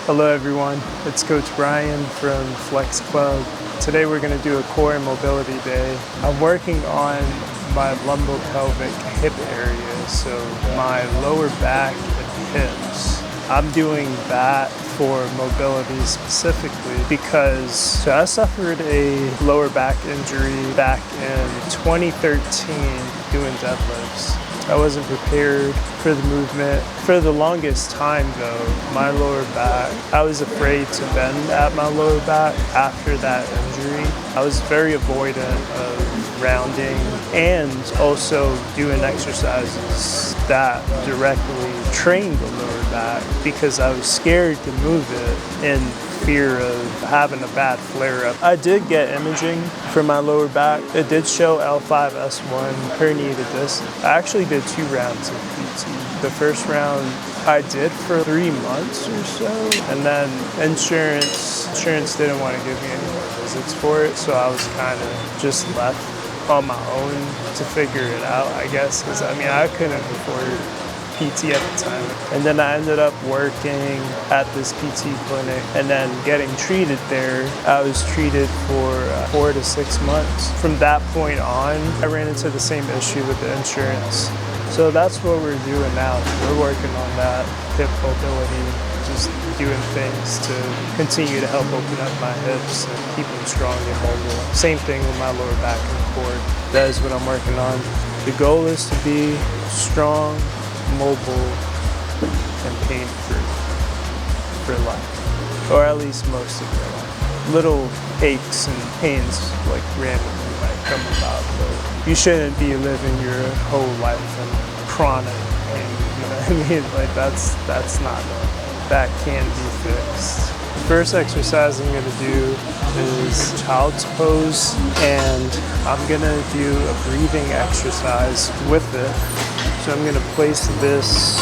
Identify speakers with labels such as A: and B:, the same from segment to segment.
A: Hello everyone, it's Coach Brian from Flex Club. Today we're going to do a core and mobility day. I'm working on my lumbopelvic hip area, so my lower back and hips. I'm doing that for mobility specifically because I suffered a lower back injury back in 2013 doing deadlifts. I wasn't prepared for the movement. For the longest time though, my lower back, I was afraid to bend at my lower back after that injury. I was very avoidant of rounding and also doing exercises that directly trained the lower back because I was scared to move it in fear of having a bad flare-up. I did get imaging for my lower back. It did show L5-S1 herniated disc. I actually did 2 rounds of PT. The first round I did for 3 months or so, and then insurance didn't want to give me any more visits for it, so I was kind of just left on my own to figure it out, I guess, because I couldn't afford PT at the time. And then I ended up working at this PT clinic and then getting treated there. I was treated for 4 to 6 months. From that point on, I ran into the same issue with the insurance. So that's what we're doing now. We're working on that hip mobility, just doing things to continue to help open up my hips and keep them strong and mobile. Same thing with my lower back and core. That is what I'm working on. The goal is to be strong, mobile, and pain-free for life, or at least most of your life. Little aches and pains like randomly might come about, but you shouldn't be living your whole life in chronic pain, you know what I mean? Like that's not normal. That can be fixed. The first exercise I'm gonna do is child's pose, and I'm gonna do a breathing exercise with it. So I'm gonna place this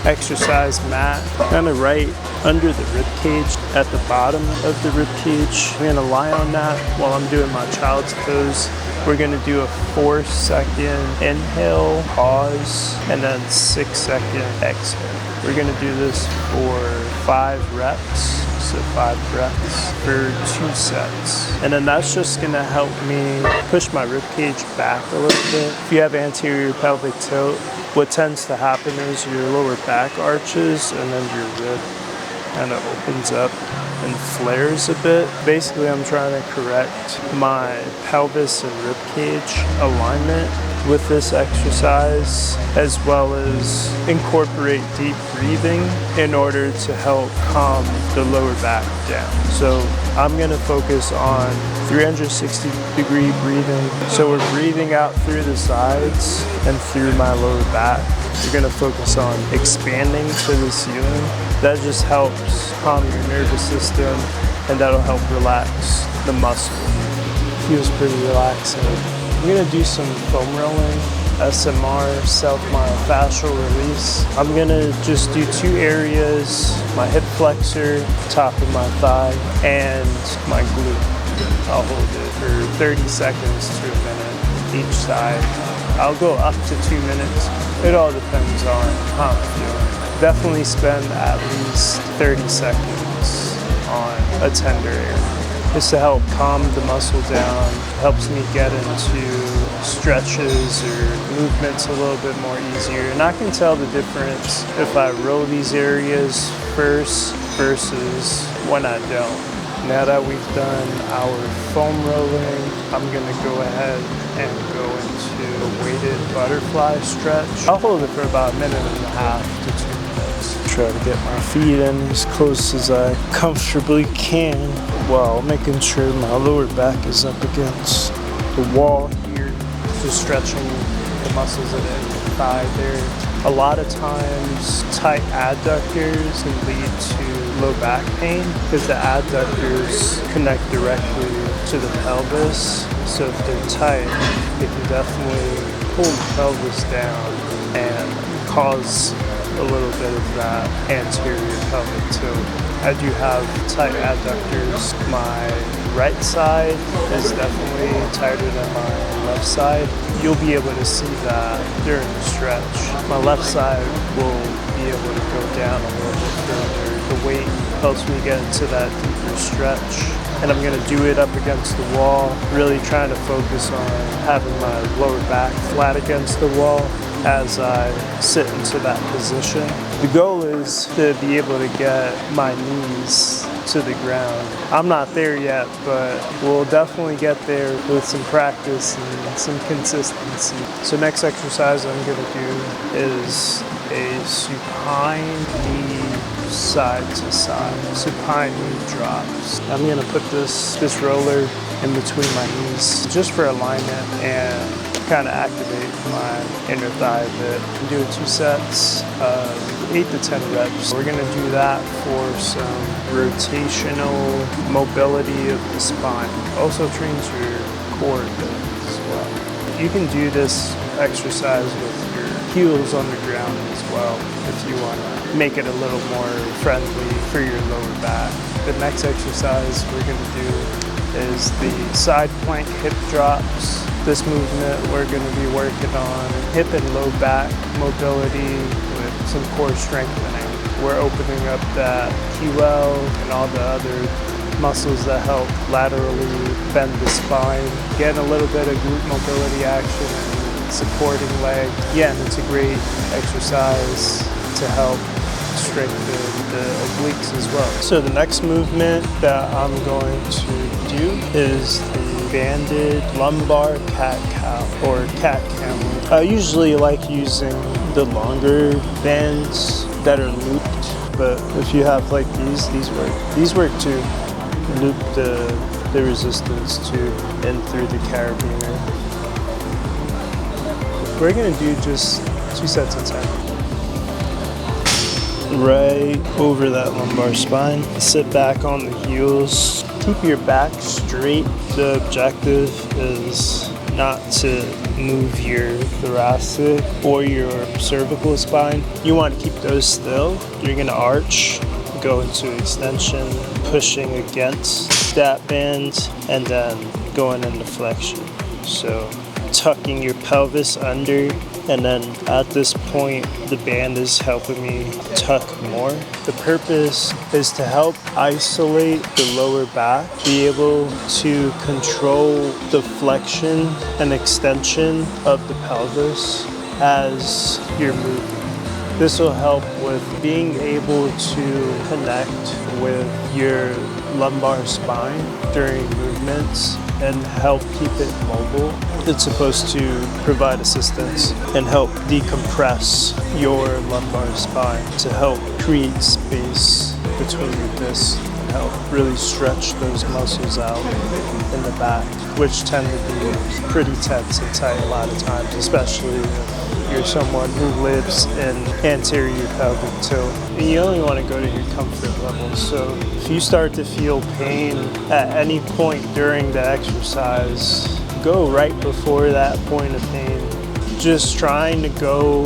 A: exercise mat kind of right under the rib cage, at the bottom of the rib cage. I'm gonna lie on that while I'm doing my child's pose. We're gonna do a 4-second inhale, pause, and then 6-second exhale. We're gonna do this for 5 reps. So 5 breaths for 2 sets. And then that's just gonna help me push my rib cage back a little bit. If you have anterior pelvic tilt, what tends to happen is your lower back arches and then your rib kind of opens up and flares a bit. Basically, I'm trying to correct my pelvis and rib cage alignment with this exercise, as well as incorporate deep breathing in order to help calm the lower back down. So I'm gonna focus on 360-degree breathing. So we're breathing out through the sides and through my lower back. You're gonna focus on expanding to the ceiling. That just helps calm your nervous system, and that'll help relax the muscle. Feels pretty relaxing. I'm gonna do some foam rolling, SMR, self-myofascial release. I'm gonna just do 2 areas, my hip flexor, top of my thigh, and my glute. I'll hold it for 30 seconds to a minute each side. I'll go up to 2 minutes. It all depends on how I'm feeling. Definitely spend at least 30 seconds on a tender area. Just to help calm the muscle down, helps me get into stretches or movements a little bit more easier. And I can tell the difference if I roll these areas first versus when I don't. Now that we've done our foam rolling, I'm gonna go ahead and go into a weighted butterfly stretch. I'll hold it for about 1.5 to 2 minutes. Try to get my feet in as close as I comfortably can while making sure my lower back is up against the wall here. Just stretching the muscles of the thigh there. A lot of times tight adductors can lead to low back pain because the adductors connect directly to the pelvis. So if they're tight, it can definitely pull the pelvis down and cause a little bit of that anterior pelvic tilt. I do have tight adductors. My right side is definitely tighter than my left side. You'll be able to see that during the stretch. My left side will be able to go down a little bit further the weight helps me get into that deeper stretch. And I'm gonna do it up against the wall, really trying to focus on having my lower back flat against the wall as I sit into that position. The goal is to be able to get my knees to the ground. I'm not there yet, but we'll definitely get there with some practice and some consistency. So next exercise I'm gonna do is a supine knee side to side, supine knee drops. I'm gonna put this roller in between my knees just for alignment and kind of activate my inner thigh a bit. I'm doing 2 sets of 8 to 10 reps. We're gonna do that for some rotational mobility of the spine. Also trains your core a bit as well. You can do this exercise with your heels on the ground as well if you want to make it a little more friendly for your lower back. The next exercise we're going to do is the side plank hip drops. This movement we're going to be working on hip and low back mobility with some core strengthening. We're opening up that QL and all the other muscles that help laterally bend the spine, getting a little bit of glute mobility action and supporting leg. Yeah, and it's a great exercise to help strengthen the obliques as well. So the next movement that I'm going to do is the banded lumbar cat-cow or cat-camel. I usually like using the longer bands that are looped, but if you have like these work. These work to loop the resistance tube in through the carabiner. We're gonna do just 2 sets of 10. Right over that lumbar spine. Sit back on the heels. Keep your back straight. The objective is not to move your thoracic or your cervical spine. You want to keep those still. You're gonna arch, go into extension, pushing against that band, and then going into flexion. So tucking your pelvis under, and then at this point the band is helping me tuck more. The purpose is to help isolate the lower back, be able to control the flexion and extension of the pelvis as you're moving. This will help with being able to connect with your lumbar spine during movements and help keep it mobile. It's supposed to provide assistance and help decompress your lumbar spine to help create space between your discs and help really stretch those muscles out in the back, which tend to be pretty tense and tight a lot of times, especially if you're someone who lives in anterior pelvic tilt. And you only want to go to your comfort level. So if you start to feel pain at any point during the exercise, go right before that point of pain. Just trying to go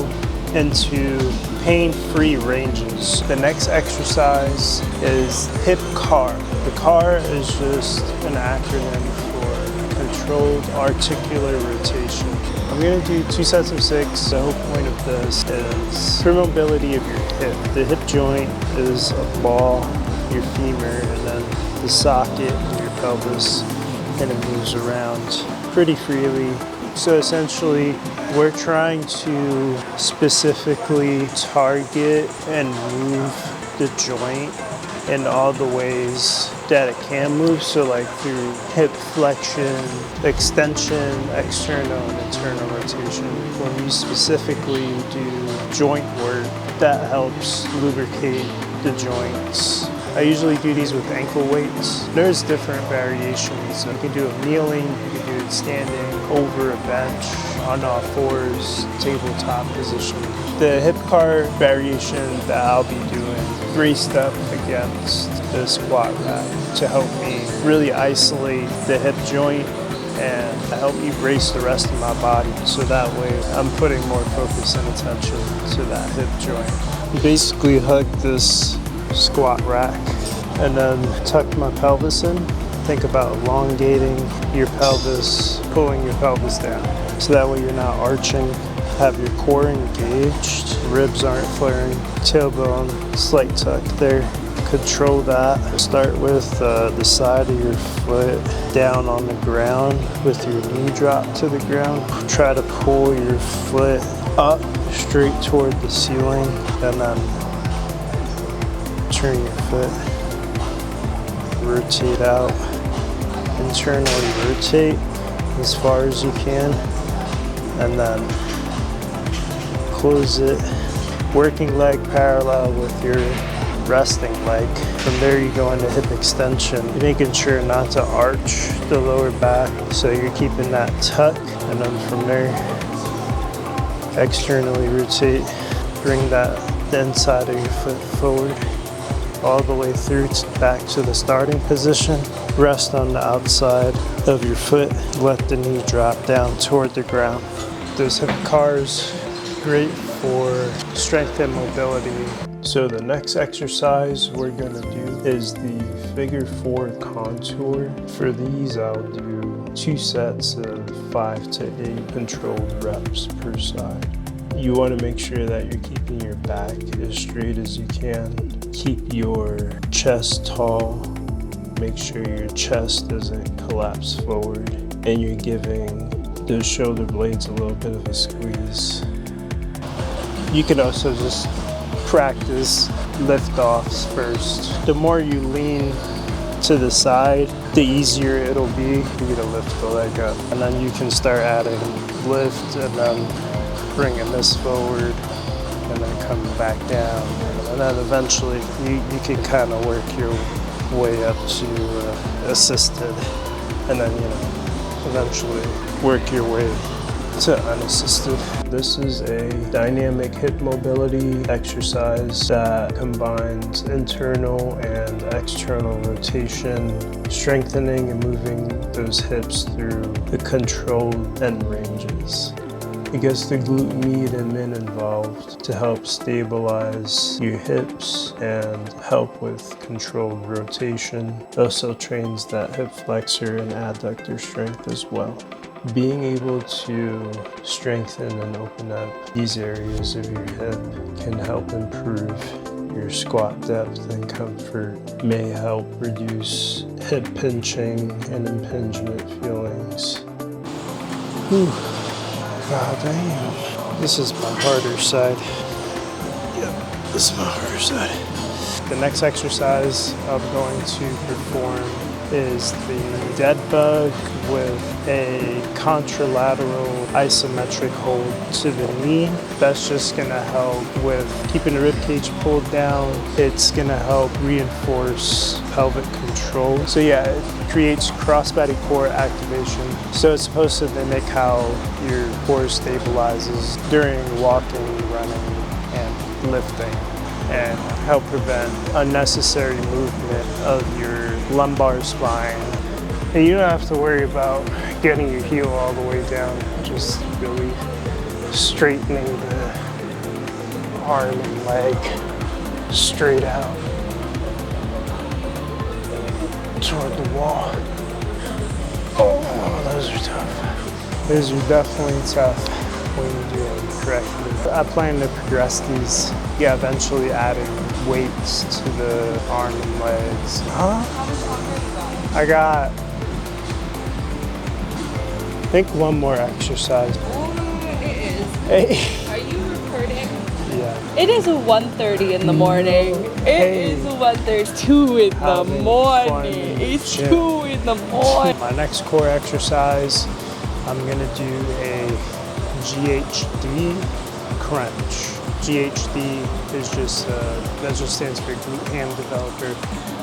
A: into pain-free ranges. The next exercise is hip car. The car is just an acronym for controlled articular rotation. I'm going to do 2 sets of 6. The whole point of this is for mobility of your hip. The hip joint is a ball, your femur, and then the socket in your pelvis, and it moves around pretty freely. So essentially, we're trying to specifically target and move the joint in all the ways that it can move. So like through hip flexion, extension, external and internal rotation. When we specifically do joint work, that helps lubricate the joints. I usually do these with ankle weights. There's different variations. You can do it kneeling, you can do it standing, over a bench, on all fours, tabletop position. The hip car variation that I'll be doing, braced up against the squat rack to help me really isolate the hip joint and help me brace the rest of my body, so that way I'm putting more focus and attention to that hip joint. Basically hug this squat rack and then tuck my pelvis in. Think about elongating your pelvis, pulling your pelvis down, so that way you're not arching. Have your core engaged, ribs aren't flaring, tailbone, slight tuck there. control that. Start with the side of your foot down on the ground with your knee drop to the ground. Try to pull your foot up straight toward the ceiling and then turn your foot. Rotate out. Internally rotate as far as you can and then close it. Working leg parallel with your resting leg. From there you go into hip extension, making sure not to arch the lower back so you're keeping that tuck, and then from there externally rotate, bring the inside of your foot forward all the way through back to the starting position. Rest on the outside of your foot, let the knee drop down toward the ground. Those hip cars, great for strength and mobility. So the next exercise we're gonna do is the figure 4 contour. For these, I'll do 2 sets of 5 to 8 controlled reps per side. You wanna make sure that you're keeping your back as straight as you can. Keep your chest tall. Make sure your chest doesn't collapse forward and you're giving those shoulder blades a little bit of a squeeze. You can also just practice lift-offs first. The more you lean to the side, the easier it'll be for you to lift the leg up. And then you can start adding lift and then bringing this forward and then coming back down. And then eventually you can kind of work your way up to assisted and then, eventually work your way to unassisted. This is a dynamic hip mobility exercise that combines internal and external rotation, strengthening and moving those hips through the controlled end ranges. It gets the glute med and min involved to help stabilize your hips and help with controlled rotation. It also trains that hip flexor and adductor strength as well. Being able to strengthen and open up these areas of your hip can help improve your squat depth and comfort, may help reduce hip pinching and impingement feelings. Whew. God damn. This is my harder side. Yep, this is my harder side. The next exercise I'm going to perform is the deadbug with a contralateral isometric hold to the knee. That's just gonna help with keeping the rib cage pulled down. It's gonna help reinforce pelvic control. So yeah, it creates crossbody core activation. So it's supposed to mimic how your core stabilizes during walking, running, and lifting, and help prevent unnecessary movement of your lumbar spine. And you don't have to worry about getting your heel all the way down, just really straightening the arm and leg straight out toward the wall. Oh, those are tough. Those are definitely tough when you do them correctly. I plan to progress these, eventually adding weights to the arm and legs. I got, I think one more exercise.
B: Oh, it is.
A: Hey.
B: Are you recording?
A: Yeah.
B: It is 1:30 in the morning. It is 1:30. It's 2 in the morning. It's 2 in the morning.
A: My next core exercise, I'm gonna do a GHD crunch. GHD is just, that just stands for glute ham developer.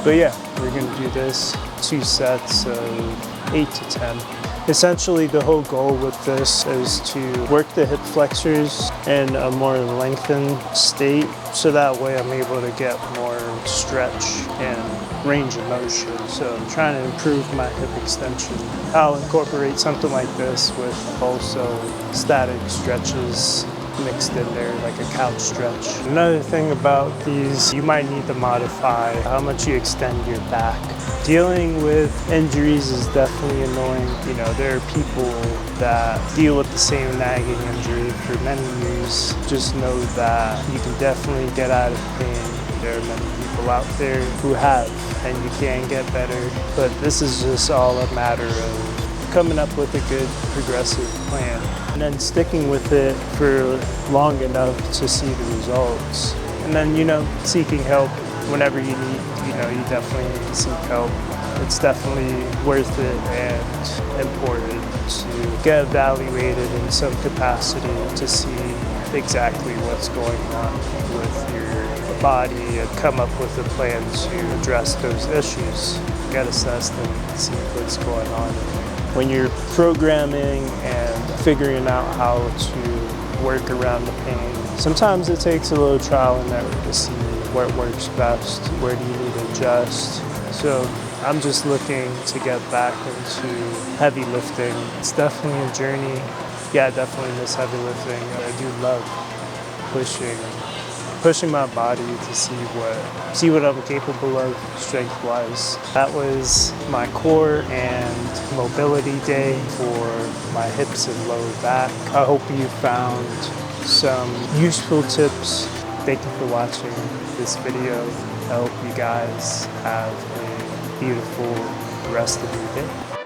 A: But yeah, we're gonna do this 2 sets of 8 to 10. Essentially, the whole goal with this is to work the hip flexors in a more lengthened state, so that way I'm able to get more stretch and range of motion. So I'm trying to improve my hip extension. I'll incorporate something like this with also static stretches mixed in there, like a couch stretch. Another thing about these, you might need to modify how much you extend your back. Dealing with injuries is definitely annoying. There are people that deal with the same nagging injury for many years. Just know that you can definitely get out of pain. There are many people people out there who have, and you can get better. But this is just all a matter of coming up with a good progressive plan and then sticking with it for long enough to see the results. And then, seeking help whenever you need, you definitely need to seek help. It's definitely worth it and important to get evaluated in some capacity to see exactly what's going on with your body and come up with a plan to address those issues. Get assessed and see what's going on. When you're programming and figuring out how to work around the pain, sometimes it takes a little trial and error to see what works best, where do you need to adjust. So I'm just looking to get back into heavy lifting. It's definitely a journey. Yeah, I definitely miss heavy lifting. I do love pushing my body to see what I'm capable of strength-wise. That was my core and mobility day for my hips and lower back. I hope you found some useful tips. Thank you for watching this video. I hope you guys have a beautiful rest of your day.